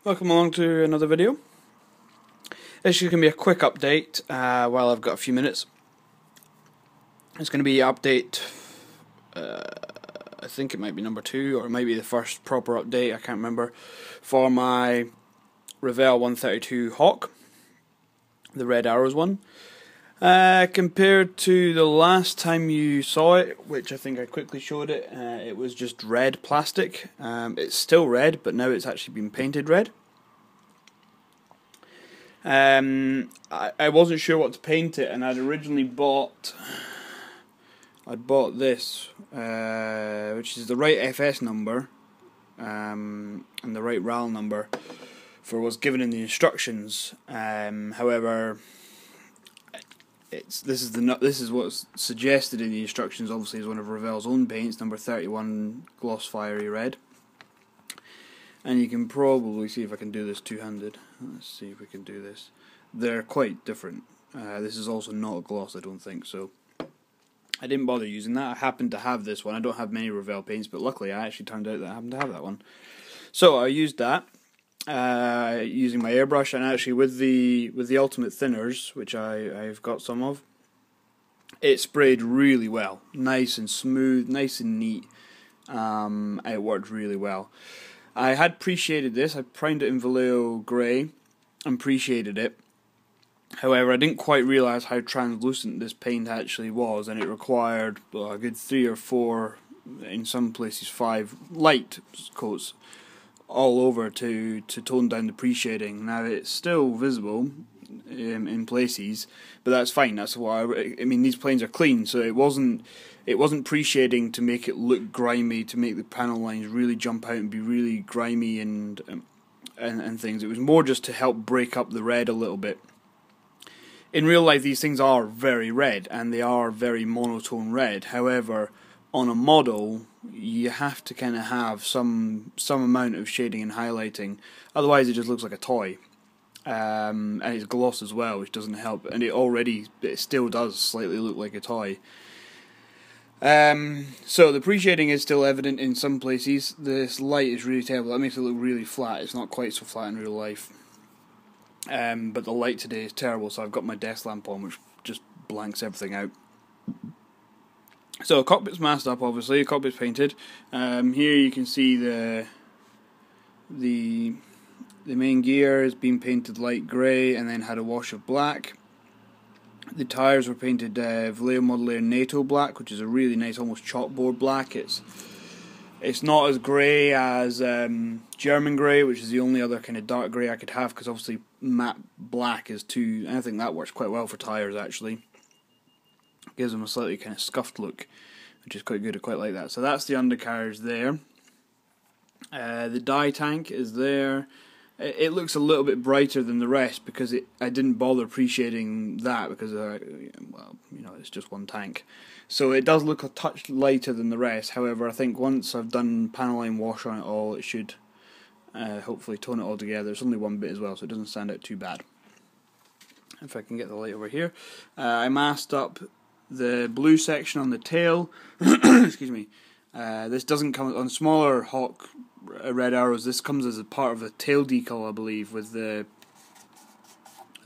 Welcome along to another video. This is going to be a quick update while I've got a few minutes. It's going to be update, I think it might be number 2 or it might be the first proper update, I can't remember, for my Revell 132 Hawk, the Red Arrows one. Compared to the last time you saw it, which I think I quickly showed it, it was just red plastic. It's still red, but now it's actually been painted red. I wasn't sure what to paint it, and I'd originally bought this, which is the right FS number and the right RAL number for what's given in the instructions. However, this is what's suggested in the instructions. Obviously, is one of Revell's own paints, number 31, gloss fiery red. And you can probably see if I can do this two-handed. Let's see if we can do this. They're quite different. This is also not a gloss, I don't think, so I didn't bother using that. I happen to have this one. I don't have many Revell paints, but luckily I actually turned out that I happen to have that one. So I used that using my airbrush, and actually with the ultimate thinners, which I've got some of, it sprayed really well. Nice and smooth, nice and neat. It worked really well. I had Preshaded this. I primed it in Vallejo grey and Preshaded it. However, I didn't quite realise how translucent this paint actually was, and it required a good 3 or 4, in some places 5, light coats all over to tone down the Preshading. Now it's still visible in places, but that's fine. That's why I mean, these planes are clean, so it wasn't Preshading to make it look grimy, to make the panel lines really jump out and be really grimy and things. It was more just to help break up the red a little bit. In real life, these things are very red, and they are very monotone red. However, on a model, you have to kind of have some amount of shading and highlighting. Otherwise, it just looks like a toy. And it's gloss as well, which doesn't help. And it still does slightly look like a toy. So the Preshading is still evident in some places. This light is really terrible. That makes it look really flat. It's not quite so flat in real life. But the light today is terrible, so I've got my desk lamp on, which just blanks everything out. So Cockpit's masked up, obviously. Cockpit's painted. Here you can see the main gear has been painted light grey and then had a wash of black. The tyres were painted Vallejo Model Air NATO black, which is a really nice, almost chalkboard black. It's not as grey as German grey, which is the only other kind of dark grey I could have, because obviously matte black is too. I think that works quite well for tyres actually. Gives them a slightly kind of scuffed look, which is quite good. I quite like that. So that's the undercarriage there. The dye tank is there. It looks a little bit brighter than the rest because I didn't bother Preshading that because well, you know, it's just one tank. So it does look a touch lighter than the rest. However, I think once I've done panel line wash on it all, it should hopefully tone it all together. It's only one bit as well, so it doesn't stand out too bad. If I can get the light over here. I masked up the blue section on the tail. Excuse me. This doesn't come on smaller Hawk Red Arrows. This comes as a part of the tail decal, I believe. With the,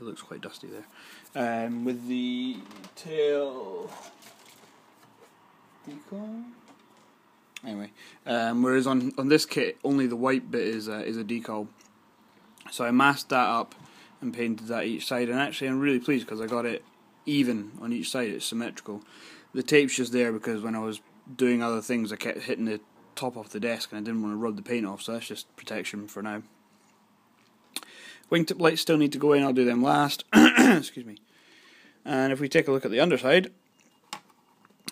it looks quite dusty there. With the tail decal. Anyway, whereas on this kit, only the white bit is a decal. So I masked that up and painted that each side. And actually, I'm really pleased because I got it even on each side. It's symmetrical. The tape's just there because when I was doing other things I kept hitting the top off the desk and I didn't want to rub the paint off, so that's just protection for now. Wingtip lights still need to go in, I'll do them last. Excuse me. And if we take a look at the underside,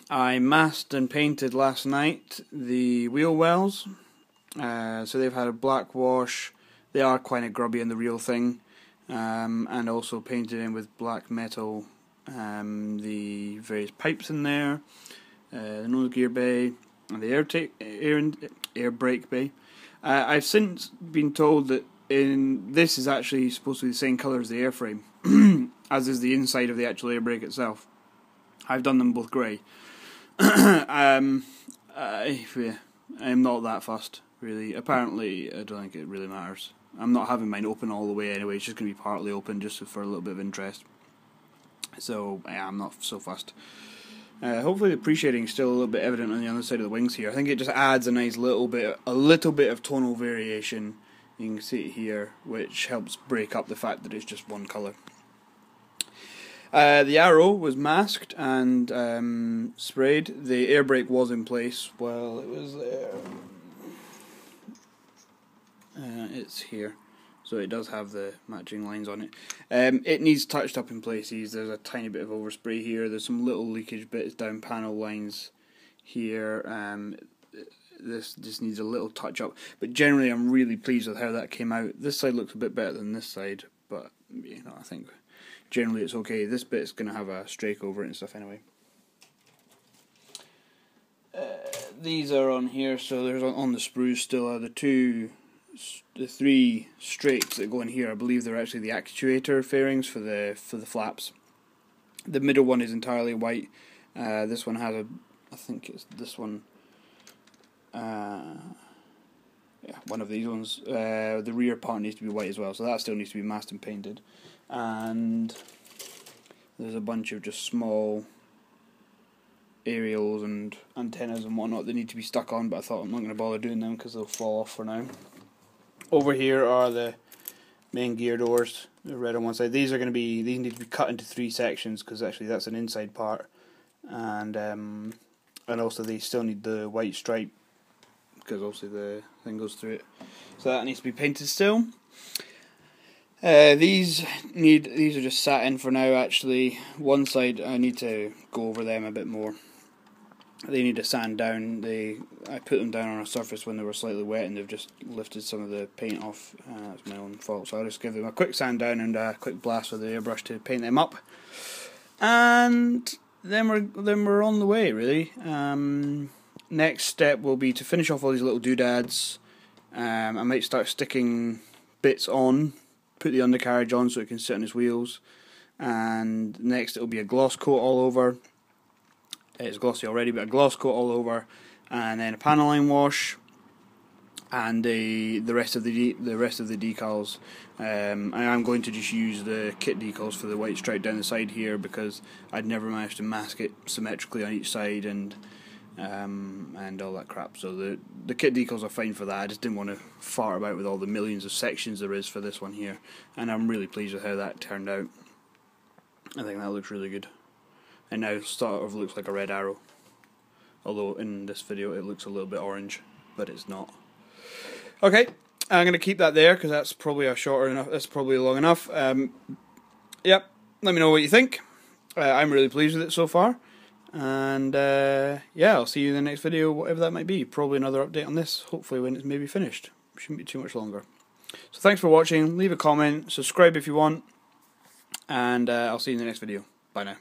I masked and painted last night the wheel wells. So they've had a black wash. They are quite a grubby in the real thing. And also painted in with black metal the various pipes in there. The nose gear bay and the air brake bay. I've since been told that this is actually supposed to be the same colour as the airframe, as is the inside of the actual air brake itself. I've done them both grey. I'm not that fussed, really. Apparently, I don't think it really matters. I'm not having mine open all the way anyway, it's just going to be partly open just for a little bit of interest. So yeah, I'm not so fussed. Hopefully the Preshading is still a little bit evident on the other side of the wings here. I think it just adds a nice little bit of tonal variation. You can see it here, which helps break up the fact that it's just one colour. The arrow was masked and sprayed. The air brake was in place while it was there. It's here, so it does have the matching lines on it. It needs touched up in places. There's a tiny bit of overspray here. There's some little leakage bits down panel lines here. This just needs a little touch up, but generally I'm really pleased with how that came out. This side looks a bit better than this side, but you know, I think generally it's okay. This bit's going to have a streak over it and stuff anyway. These are on here, so there's on the sprues still are the three strakes that go in here. I believe they're actually the actuator fairings for the flaps. The middle one is entirely white. This one has I think it's this one. Yeah, one of these ones. The rear part needs to be white as well, so that still needs to be masked and painted. And there's a bunch of just small aerials and antennas and whatnot that need to be stuck on, but I thought I'm not going to bother doing them because they'll fall off for now. Over here are the main gear doors, the red on one side. These need to be cut into 3 sections because actually that's an inside part, and also they still need the white stripe because obviously the thing goes through it, so that needs to be painted still. These are just sat in for now. Actually, one side I need to go over them a bit more. They need to sand down. I put them down on a surface when they were slightly wet, and they've just lifted some of the paint off. That's my own fault. So I'll just give them a quick sand down and a quick blast with the airbrush to paint them up. And then we're on the way, really. Next step will be to finish off all these little doodads. I might start sticking bits on, put the undercarriage on so it can sit on its wheels, and next it will be a gloss coat all over. It's glossy already, but a gloss coat all over, and then a paneling wash, and the rest of the decals. I'm going to just use the kit decals for the white stripe down the side here because I'd never managed to mask it symmetrically on each side and all that crap. So the kit decals are fine for that. I just didn't want to fart about with all the millions of sections there is for this one here, and I'm really pleased with how that turned out. I think that looks really good. And now sort of looks like a red arrow, although in this video it looks a little bit orange, but it's not. Okay, I'm going to keep that there because that's probably that's probably long enough. Yep, let me know what you think. I'm really pleased with it so far, and yeah, I'll see you in the next video, whatever that might be. Probably another update on this, hopefully when it's maybe finished. Shouldn't be too much longer. So thanks for watching. Leave a comment, subscribe if you want, and I'll see you in the next video. Bye now.